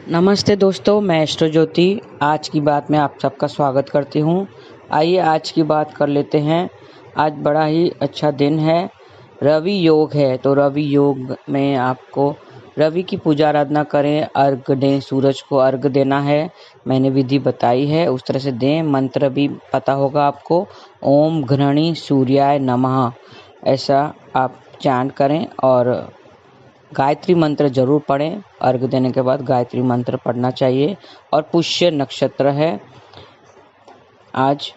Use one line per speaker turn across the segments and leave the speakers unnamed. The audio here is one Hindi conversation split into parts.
नमस्ते दोस्तों, मैं एस्ट्रो ज्योति आज की बात में आप सबका स्वागत करती हूँ। आइए आज की बात कर लेते हैं। आज बड़ा ही अच्छा दिन है, रवि योग है। तो रवि योग में आपको रवि की पूजा आराधना करें, अर्घ दें, सूरज को अर्घ देना है। मैंने विधि बताई है, उस तरह से दें। मंत्र भी पता होगा आपको, ओम घृणी सूर्याय नमः, ऐसा आप चैंट करें और गायत्री मंत्र जरूर पढ़ें। अर्घ देने के बाद गायत्री मंत्र पढ़ना चाहिए। और पुष्य नक्षत्र है आज,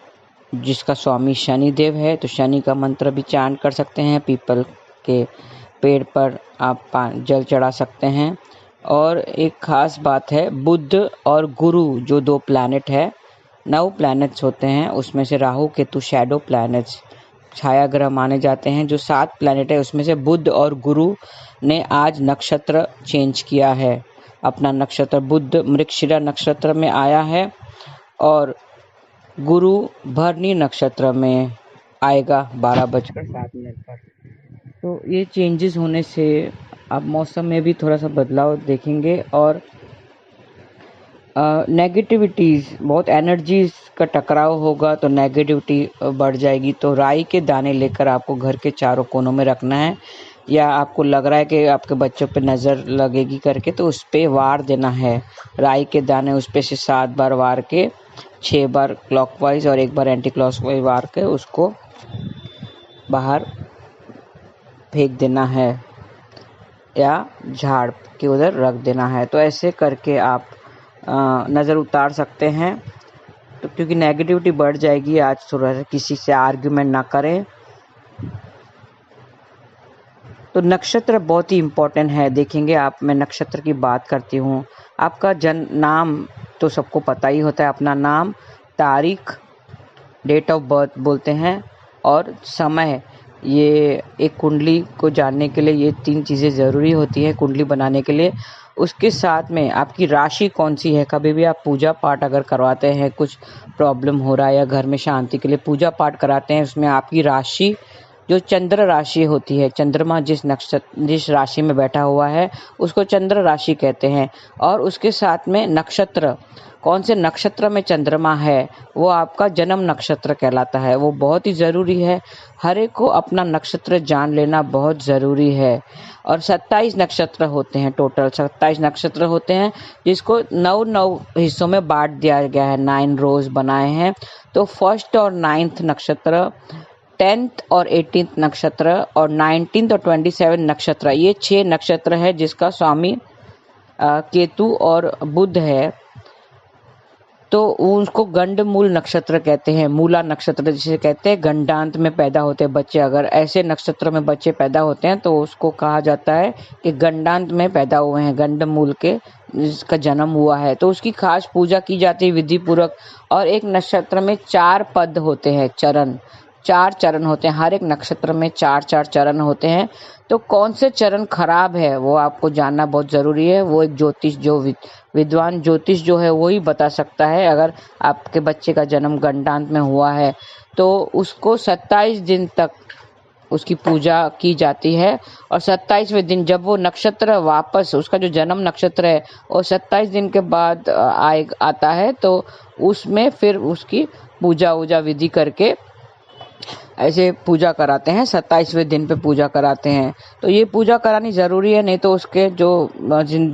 जिसका स्वामी शनि देव है, तो शनि का मंत्र भी चैंट कर सकते हैं। पीपल के पेड़ पर आप जल चढ़ा सकते हैं। और एक खास बात है, बुध और गुरु जो 2 प्लैनेट है, 9 प्लैनेट्स होते हैं, उसमें से राहु केतु शैडो प्लैनेट्स, छाया ग्रह माने जाते हैं। जो 7 प्लैनेट है उसमें से बुध और गुरु ने आज नक्षत्र चेंज किया है। अपना नक्षत्र बुध मृगशिरा नक्षत्र में आया है और गुरु भरणी नक्षत्र में आएगा 12:07 पर। तो ये चेंजेस होने से अब मौसम में भी थोड़ा सा बदलाव देखेंगे और नेगेटिविटीज़, बहुत एनर्जीज का टकराव होगा तो नेगेटिविटी बढ़ जाएगी। तो राई के दाने लेकर आपको घर के चारों कोनों में रखना है, या आपको लग रहा है कि आपके बच्चों पे नज़र लगेगी करके, तो उस पर वार देना है। राई के दाने उस पर से 7 बार वार के, 6 बार क्लॉकवाइज और 1 बार एंटी क्लॉकवाइज वार के उसको बाहर फेंक देना है या झाड़ के उधर रख देना है। तो ऐसे करके आप नज़र उतार सकते हैं। तो क्योंकि नेगेटिविटी बढ़ जाएगी, आज थोड़ा सा किसी से आर्ग्यूमेंट ना करें। तो नक्षत्र बहुत ही इम्पोर्टेंट है। देखेंगे आप, मैं नक्षत्र की बात करती हूँ। आपका जन्म नाम तो सबको पता ही होता है, अपना नाम, तारीख, डेट ऑफ बर्थ बोलते हैं, और समय। ये एक कुंडली को जानने के लिए ये 3 चीज़ें ज़रूरी होती है कुंडली बनाने के लिए। उसके साथ में आपकी राशि कौन सी है। कभी भी आप पूजा पाठ अगर करवाते हैं, कुछ प्रॉब्लम हो रहा है या घर में शांति के लिए पूजा पाठ कराते हैं, उसमें आपकी राशि जो चंद्र राशि होती है, चंद्रमा जिस राशि में बैठा हुआ है उसको चंद्र राशि कहते हैं। और उसके साथ में नक्षत्र, कौन से नक्षत्र में चंद्रमा है वो आपका जन्म नक्षत्र कहलाता है। वो बहुत ही ज़रूरी है, हर एक को अपना नक्षत्र जान लेना बहुत ज़रूरी है। और 27 नक्षत्र होते हैं, टोटल 27 नक्षत्र होते हैं, जिसको 9 हिस्सों में बांट दिया गया है, 9 रोज बनाए हैं। तो 1st और 9th नक्षत्र, 10th और 18th नक्षत्र, और 19th और 27 नक्षत्र, ये 6 नक्षत्र है जिसका स्वामी केतु और बुध है। तो उसको गंडमूल नक्षत्र कहते हैं, मूला नक्षत्र जिसे कहते हैं। गंडांत में पैदा होते हैं बच्चे, अगर ऐसे नक्षत्र में बच्चे पैदा होते हैं तो उसको कहा जाता है कि गंडांत में पैदा हुए हैं, गंडमूल के जिसका जन्म हुआ है। तो उसकी खास पूजा की जाती है विधि पूर्वक। और एक नक्षत्र में 4 पद होते हैं, चरण, 4 चरण होते हैं, हर एक नक्षत्र में 4 चरण होते हैं। तो कौन से चरण खराब है वो आपको जानना बहुत ज़रूरी है। वो एक ज्योतिष, जो विद्वान ज्योतिष जो है वो ही बता सकता है। अगर आपके बच्चे का जन्म गंडांत में हुआ है तो उसको 27 दिन तक उसकी पूजा की जाती है। और 27वें दिन जब वो नक्षत्र वापस, उसका जो जन्म नक्षत्र है वो 27 दिन के बाद आता है, तो उसमें फिर उसकी पूजा विधि करके ऐसे पूजा कराते हैं। 27वें दिन पे पूजा कराते हैं। तो ये पूजा करानी ज़रूरी है, नहीं तो उसके जो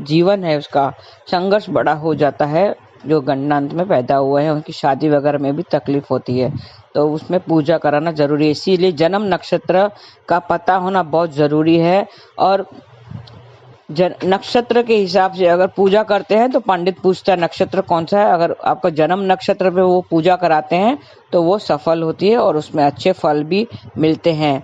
जीवन है उसका संघर्ष बड़ा हो जाता है। जो गंडांत में पैदा हुए हैं उनकी शादी वगैरह में भी तकलीफ होती है, तो उसमें पूजा कराना ज़रूरी है। इसीलिए जन्म नक्षत्र का पता होना बहुत ज़रूरी है। और नक्षत्र के हिसाब से अगर पूजा करते हैं तो पंडित पूछता है नक्षत्र कौन सा है। अगर आपका जन्म नक्षत्र पे वो पूजा कराते हैं तो वो सफल होती है और उसमें अच्छे फल भी मिलते हैं।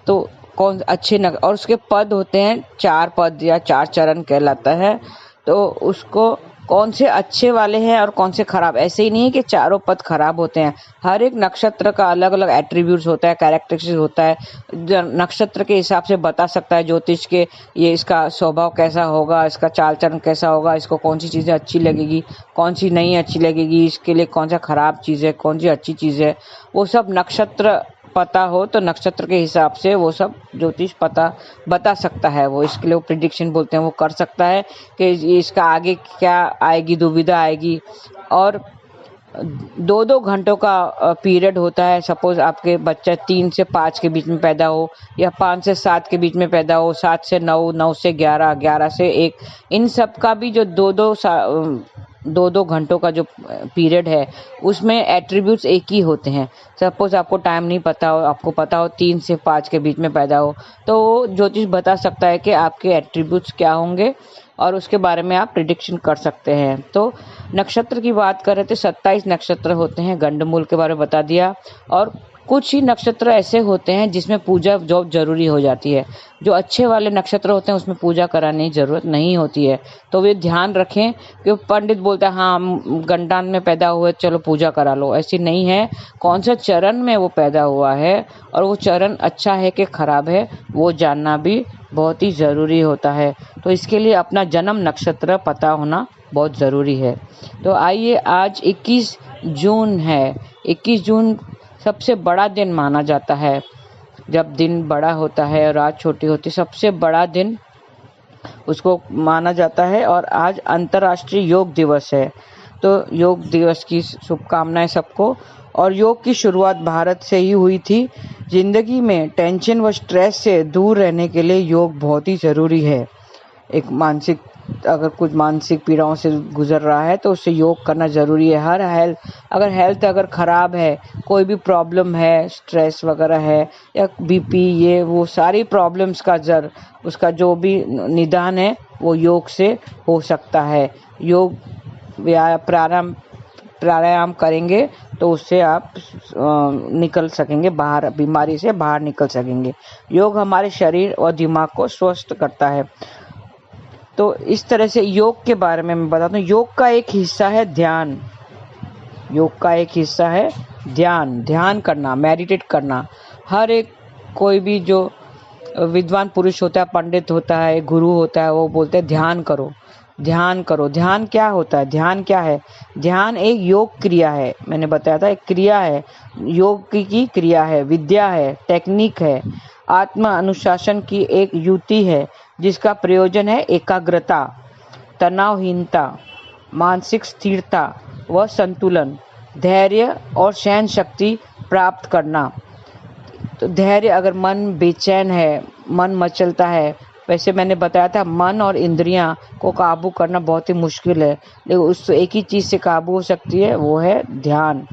तो कौन अच्छे और उसके पद होते हैं, 4 पद या 4 चरण कहलाता है। तो उसको कौन से अच्छे वाले हैं और कौन से खराब, ऐसे ही नहीं है कि चारों पद खराब होते हैं। हर एक नक्षत्र का अलग अलग एट्रीब्यूट्स होता है, कैरेक्टरिस्टिक्स होता है। नक्षत्र के हिसाब से बता सकता है ज्योतिष के, ये इसका स्वभाव कैसा होगा, इसका चाल चलन कैसा होगा, इसको कौन सी चीज़ें अच्छी लगेगी, कौन सी नहीं अच्छी लगेगी, इसके लिए कौन सा खराब चीज़ है, कौन सी अच्छी चीज़ है। वो सब नक्षत्र पता हो तो नक्षत्र के हिसाब से वो सब ज्योतिष पता बता सकता है। वो इसके लिए वो प्रिडिक्शन बोलते हैं, वो कर सकता है कि इसका आगे क्या आएगी, दुविधा आएगी। और 2-2 घंटों का पीरियड होता है। सपोज आपके बच्चा 3 से 5 के बीच में पैदा हो या 5 से 7 के बीच में पैदा हो, 7 से 9, 9 से 11, 11 से 1, इन सब का भी जो 2-2 घंटों का जो पीरियड है उसमें एट्रीब्यूट्स एक ही होते हैं। सपोज आपको टाइम नहीं पता हो, आपको पता हो 3 से 5 के बीच में पैदा हो, तो वो ज्योतिष बता सकता है कि आपके एट्रीब्यूट्स क्या होंगे और उसके बारे में आप प्रिडिक्शन कर सकते हैं। तो नक्षत्र की बात कर रहे थे, 27 नक्षत्र होते हैं, गंडमूल के बारे में बता दिया। और कुछ ही नक्षत्र ऐसे होते हैं जिसमें पूजा जो जरूरी हो जाती है। जो अच्छे वाले नक्षत्र होते हैं उसमें पूजा कराने की जरूरत नहीं होती है। तो वे ध्यान रखें कि पंडित बोलता है हाँ हम गंडान में पैदा हुए चलो पूजा करा लो, ऐसी नहीं है। कौन सा चरण में वो पैदा हुआ है और वो चरण अच्छा है कि खराब है वो जानना भी बहुत ही ज़रूरी होता है। तो इसके लिए अपना जन्म नक्षत्र पता होना बहुत ज़रूरी है। तो आइए, आज 21 जून है। 21 जून सबसे बड़ा दिन माना जाता है। जब दिन बड़ा होता है और रात छोटी होती है, सबसे बड़ा दिन उसको माना जाता है। और आज अंतर्राष्ट्रीय योग दिवस है। तो योग दिवस की शुभकामनाएं सबको। और योग की शुरुआत भारत से ही हुई थी। जिंदगी में टेंशन व स्ट्रेस से दूर रहने के लिए योग बहुत ही ज़रूरी है। एक मानसिक, अगर कुछ मानसिक पीड़ाओं से गुजर रहा है तो उससे योग करना ज़रूरी है। हर हेल्थ अगर ख़राब है, कोई भी प्रॉब्लम है, स्ट्रेस वगैरह है या बीपी, ये वो सारी प्रॉब्लम्स का उसका जो भी निदान है वो योग से हो सकता है। योग प्राणायाम करेंगे तो उससे आप निकल सकेंगे बाहर, बीमारी से बाहर निकल सकेंगे। योग हमारे शरीर और दिमाग को स्वस्थ करता है। तो इस तरह से योग के बारे में मैं बताता हूँ। योग का एक हिस्सा है ध्यान। योग का एक हिस्सा है ध्यान करना, मेडिटेट करना। हर एक कोई भी जो विद्वान पुरुष होता है, पंडित होता है, गुरु होता है, वो बोलते हैं ध्यान करो। ध्यान क्या होता है? ध्यान क्या है? ध्यान एक योग क्रिया है। मैंने बताया था, एक क्रिया है, योग की क्रिया है, विद्या है, टेक्निक है, आत्म अनुशासन की एक युक्ति है जिसका प्रयोजन है एकाग्रता, तनावहीनता, मानसिक स्थिरता व संतुलन, धैर्य और सहन शक्ति प्राप्त करना। तो धैर्य, अगर मन बेचैन है, मन मचलता है, वैसे मैंने बताया था मन और इंद्रियां को काबू करना बहुत ही मुश्किल है, लेकिन उस एक ही चीज़ से काबू हो सकती है, वो है ध्यान।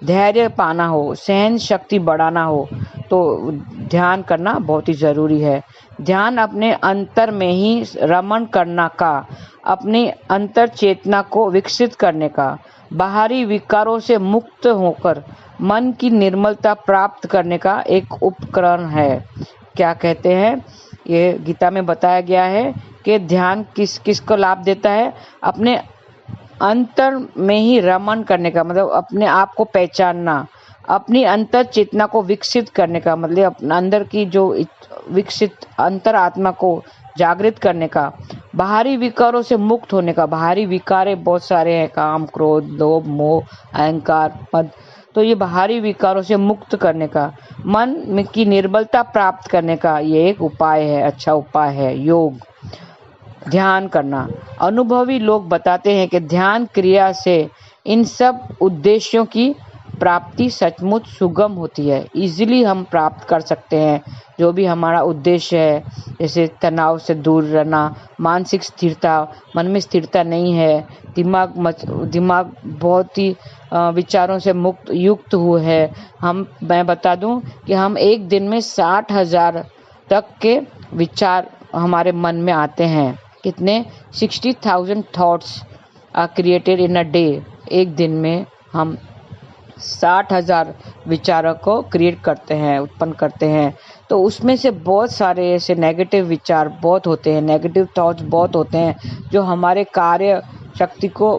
धैर्य पाना हो, सहन शक्ति बढ़ाना हो तो ध्यान करना बहुत ही ज़रूरी है। ध्यान अपने अंतर में ही रमण करना का, अपनी अंतर चेतना को विकसित करने का, बाहरी विकारों से मुक्त होकर मन की निर्मलता प्राप्त करने का एक उपकरण है। क्या कहते हैं? ये गीता में बताया गया है कि ध्यान किसको लाभ देता है? अपने अंतर में ही रमण करने का मतलब अपने आप को पहचानना, अपनी अंतर चेतना को विकसित करने का मतलब अपने अंदर की जो विकसित अंतर आत्मा को जागृत करने का, बाहरी विकारों से मुक्त होने का। बाहरी विकार बहुत सारे हैं, काम, क्रोध, लोभ, मोह, अहंकार, मद। तो ये बाहरी विकारों से मुक्त करने का, मन की निर्बलता प्राप्त करने का ये एक उपाय है, अच्छा उपाय है योग, ध्यान करना। अनुभवी लोग बताते हैं कि ध्यान क्रिया से इन सब उद्देश्यों की प्राप्ति सचमुच सुगम होती है। इजीली हम प्राप्त कर सकते हैं जो भी हमारा उद्देश्य है, जैसे तनाव से दूर रहना, मानसिक स्थिरता, मन में स्थिरता नहीं है, दिमाग बहुत ही विचारों से युक्त हुए है। मैं बता दूं कि हम एक दिन में 60,000 तक के विचार हमारे मन में आते हैं। कितने? 60,000 thoughts are created in a day. एक दिन में हम 60,000 विचारों को क्रिएट करते हैं, उत्पन्न करते हैं। तो उसमें से बहुत सारे ऐसे नेगेटिव विचार बहुत होते हैं, नेगेटिव थॉट्स बहुत होते हैं जो हमारे कार्य शक्ति को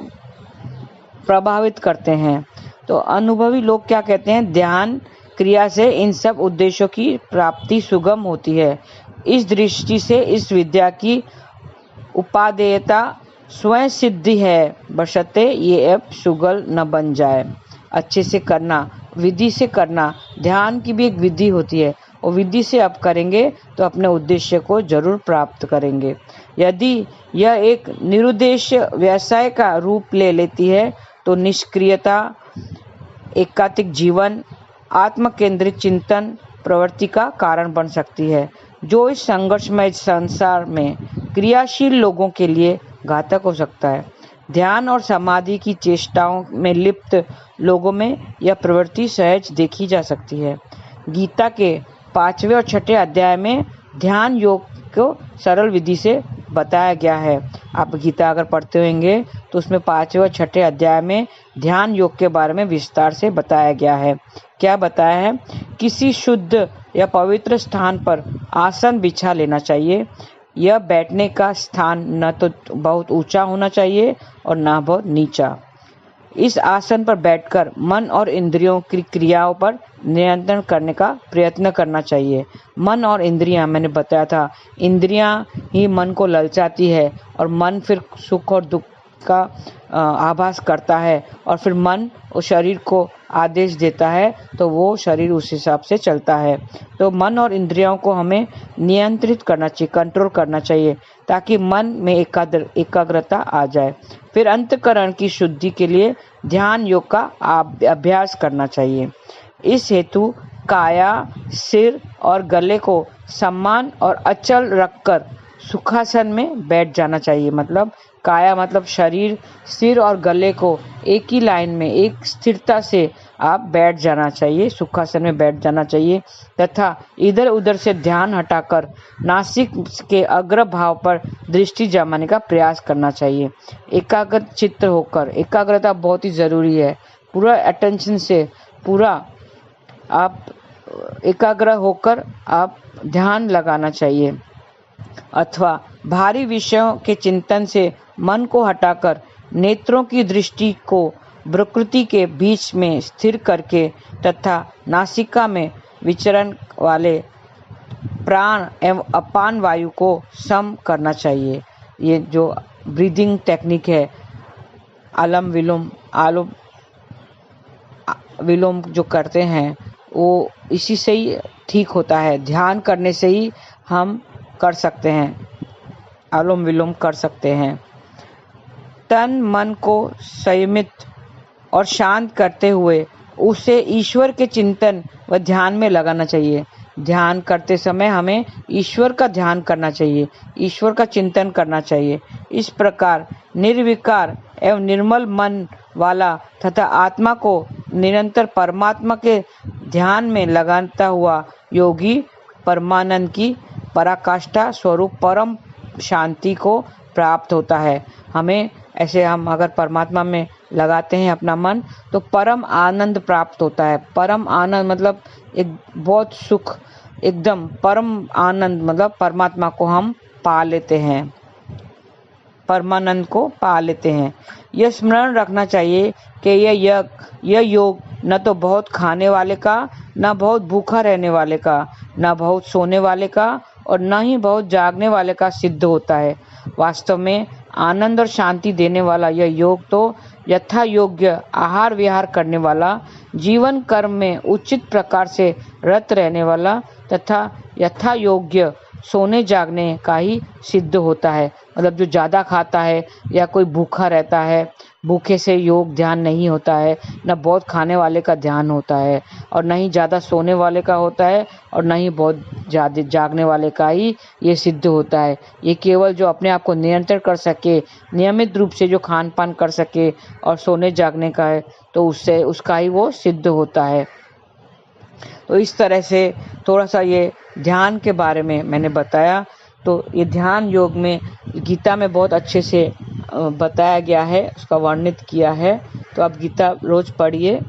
प्रभावित करते हैं। तो अनुभवी लोग क्या कहते हैं? ध्यान क्रिया से इन सब उद्देश्यों की प्राप्ति सुगम होती है। इस दृष्टि से इस विद्या की उपादेयता स्वयं सिद्धि है, बशर्ते ये अब शुगल न बन जाए। अच्छे से करना, विधि से करना, ध्यान की भी एक विधि होती है और विधि से आप करेंगे तो अपने उद्देश्य को जरूर प्राप्त करेंगे। यदि यह एक निरुद्देश्य व्यवसाय का रूप ले लेती है तो निष्क्रियता, एकांतिक जीवन, आत्म केंद्रित चिंतन प्रवृत्ति का कारण बन सकती है, जो इस संघर्षमय संसार में क्रियाशील लोगों के लिए घातक हो सकता है। ध्यान और समाधि की चेष्टाओं में लिप्त लोगों में यह प्रवृत्ति सहज देखी जा सकती है। गीता के 5वें और 6ठे अध्याय में ध्यान योग को सरल विधि से बताया गया है। आप गीता अगर पढ़ते होंगे तो उसमें 5वें और 6ठे अध्याय में ध्यान योग के बारे में विस्तार से बताया गया है। क्या बताया है? किसी शुद्ध या पवित्र स्थान पर आसन बिछा लेना चाहिए। यह बैठने का स्थान न तो बहुत ऊंचा होना चाहिए और न बहुत नीचा। इस आसन पर बैठकर मन और इंद्रियों की क्रियाओं पर नियंत्रण करने का प्रयत्न करना चाहिए। मन और इंद्रियां, मैंने बताया था, इंद्रियां ही मन को ललचाती है और मन फिर सुख और दुख का आभास करता है और फिर मन उस शरीर को आदेश देता है तो वो शरीर उस हिसाब से चलता है। तो मन और इंद्रियों को हमें नियंत्रित करना चाहिए, कंट्रोल करना चाहिए, ताकि मन में एकाग्रता आ जाए। फिर अंतःकरण की शुद्धि के लिए ध्यान योग का अभ्यास करना चाहिए। इस हेतु काया, सिर और गले को समान और अचल रखकर सुखासन में बैठ जाना चाहिए। मतलब काया मतलब शरीर, सिर और गले को एक ही लाइन में एक स्थिरता से आप बैठ जाना चाहिए, सुखासन में बैठ जाना चाहिए तथा इधर उधर से ध्यान हटाकर नासिक के अग्र भाव पर दृष्टि जमाने का प्रयास करना चाहिए। एकाग्र चित्त होकर, एकाग्रता बहुत ही जरूरी है, पूरा अटेंशन से पूरा आप एकाग्र होकर आप ध्यान लगाना चाहिए, अथवा भारी विषयों के चिंतन से मन को हटाकर नेत्रों की दृष्टि को प्रकृति के बीच में स्थिर करके तथा नासिका में विचरण वाले प्राण एवं अपान वायु को सम करना चाहिए। ये जो ब्रीदिंग टेक्निक है, आलम विलोम जो करते हैं वो इसी से ही ठीक होता है। ध्यान करने से ही हम कर सकते हैं, अनुलोम विलोम कर सकते हैं। तन मन को संयमित और शांत करते हुए उसे ईश्वर के चिंतन व ध्यान में लगाना चाहिए। ध्यान करते समय हमें ईश्वर का ध्यान करना चाहिए, ईश्वर का चिंतन करना चाहिए। इस प्रकार निर्विकार एवं निर्मल मन वाला तथा आत्मा को निरंतर परमात्मा के ध्यान में लगाता हुआ योगी परमानंद की पराकाष्ठा स्वरूप परम शांति को प्राप्त होता है। हमें ऐसे हम अगर परमात्मा में लगाते हैं अपना मन तो परम आनंद प्राप्त होता है। परम आनंद मतलब एक बहुत सुख, एकदम परम आनंद मतलब परमात्मा को हम पा लेते हैं, परमानंद को पा लेते हैं। यह स्मरण रखना चाहिए कि यह योग न तो बहुत खाने वाले का, न बहुत भूखा रहने वाले का, न बहुत सोने वाले का और न ही बहुत जागने वाले का सिद्ध होता है। वास्तव में आनंद और शांति देने वाला यह योग तो यथा योग्य आहार विहार करने वाला, जीवन कर्म में उचित प्रकार से रत रहने वाला तथा यथा योग्य सोने जागने का ही सिद्ध होता है। मतलब जो ज़्यादा खाता है या कोई भूखा रहता है, भूखे से योग ध्यान नहीं होता है, न बहुत खाने वाले का ध्यान होता है और न ही ज़्यादा सोने वाले का होता है और न ही बहुत ज़्यादा जागने वाले का ही ये सिद्ध होता है। ये केवल जो अपने आप को नियंत्रण कर सके, नियमित रूप से जो खान पान कर सके और सोने जागने का है तो उससे उसका ही वो सिद्ध होता है। तो इस तरह से थोड़ा सा ये ध्यान के बारे में मैंने बताया। तो ये ध्यान योग में गीता में बहुत अच्छे से बताया गया है, उसका वर्णित किया है। तो आप गीता रोज पढ़िए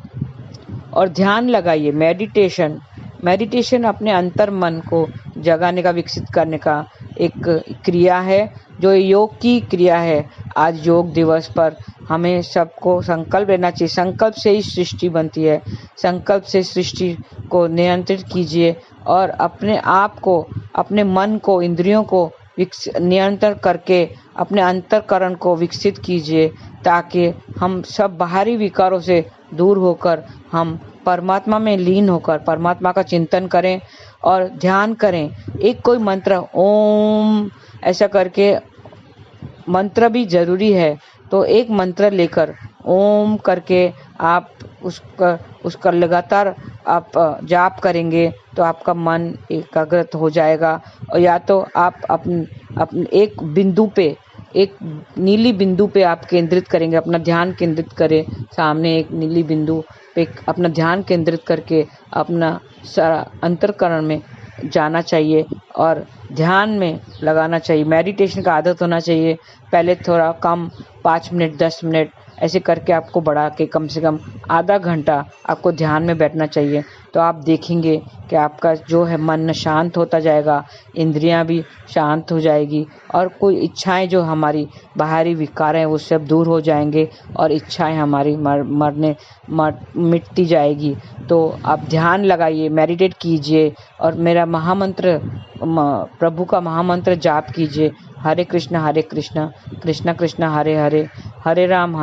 और ध्यान लगाइए। मेडिटेशन अपने अंतर मन को जगाने का, विकसित करने का एक क्रिया है, जो योग की क्रिया है। आज योग दिवस पर हमें सबको संकल्प लेना चाहिए। संकल्प से ही सृष्टि बनती है। संकल्प से सृष्टि को नियंत्रित कीजिए और अपने आप को, अपने मन को, इंद्रियों को नियंत्रण करके अपने अंतःकरण को विकसित कीजिए, ताकि हम सब बाहरी विकारों से दूर होकर हम परमात्मा में लीन होकर परमात्मा का चिंतन करें और ध्यान करें। एक कोई मंत्र ओम ऐसा करके मंत्र भी जरूरी है, तो एक मंत्र लेकर ओम करके आप उसका लगातार आप जाप करेंगे तो आपका मन एकाग्रत हो जाएगा। और या तो आप अपन एक बिंदु पे, एक नीली बिंदु पे आप केंद्रित करेंगे, अपना ध्यान केंद्रित करें, सामने एक नीली बिंदु पे अपना ध्यान केंद्रित करके अपना अंतःकरण में जाना चाहिए और ध्यान में लगाना चाहिए। मेडिटेशन का आदत होना चाहिए। पहले थोड़ा कम 5 मिनट 10 मिनट ऐसे करके आपको बढ़ा के कम से कम आधा घंटा आपको ध्यान में बैठना चाहिए। तो आप देखेंगे कि आपका जो है मन शांत होता जाएगा, इंद्रियां भी शांत हो जाएगी और कोई इच्छाएं जो हमारी बाहरी विकार हैं वो सब दूर हो जाएंगे और इच्छाएं हमारी मिटती जाएगी। तो आप ध्यान लगाइए, मेडिटेट कीजिए और मेरा महामंत्र प्रभु का महामंत्र जाप कीजिए, हरे कृष्णा कृष्णा कृष्णा हरे हरे, हरे राम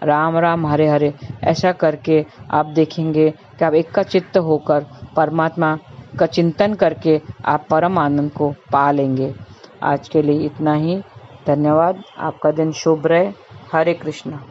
राम राम हरे हरे। ऐसा करके आप देखेंगे कि आप एक का चित्त होकर परमात्मा का चिंतन करके आप परम आनंद को पा लेंगे। आज के लिए इतना ही। धन्यवाद। आपका दिन शुभ रहे। हरे कृष्णा।